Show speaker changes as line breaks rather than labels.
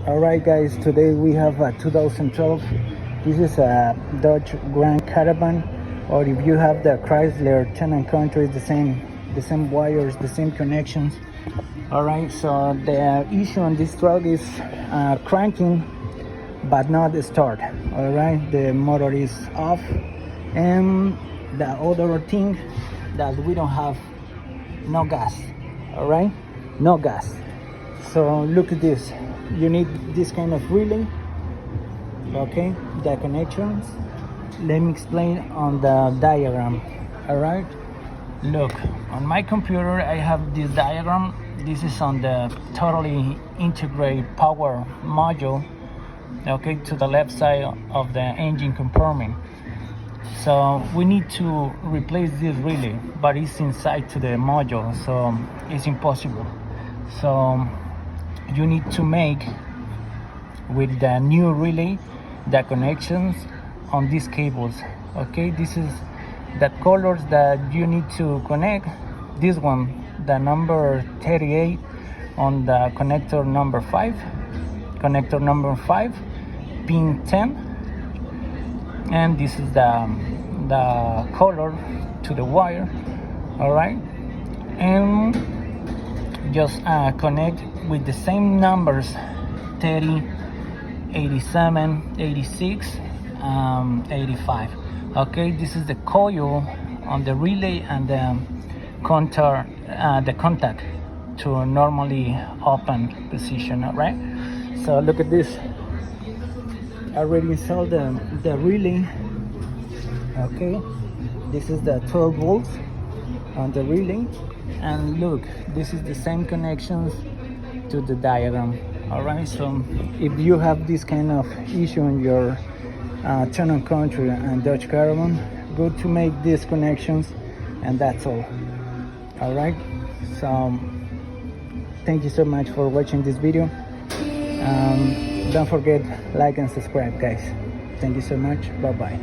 Alright guys, today we have a 2012. This is a Dodge Grand Caravan, or if you have the Chrysler Town & Country, the same wires, the same connections. Alright, so the issue on this truck is cranking but not start. Alright, the motor is off, and the other thing that we don't have no gas. Alright, no gas. So look at this. You need this kind of relay. Okay, the connections. Let me explain on the diagram. All right, look, on my computer I have this diagram. This is on the totally integrated power module, okay, to the left side of the engine compartment. So we need to replace this relay, but it's inside to the module, so it's impossible. So you need to make with the new relay the connections on these cables. Okay, this is the colors that you need to connect. This one, the number 38 on the connector number 5, pin 10, and this is the color to the wire. All right, and just connect with the same numbers: 30, 87, 86, 85. Okay, this is the coil on the relay and the contact to normally open position. All right, so look at this. I already installed the relay. Okay, this is the 12 volts on the relay, and look, this is the same connections to the diagram. All right, so if you have this kind of issue in your Town & Country and Dodge Caravan, go to make these connections, and that's all. All right, so thank you so much for watching this video. Don't forget, like and subscribe, guys. Thank you so much. Bye bye.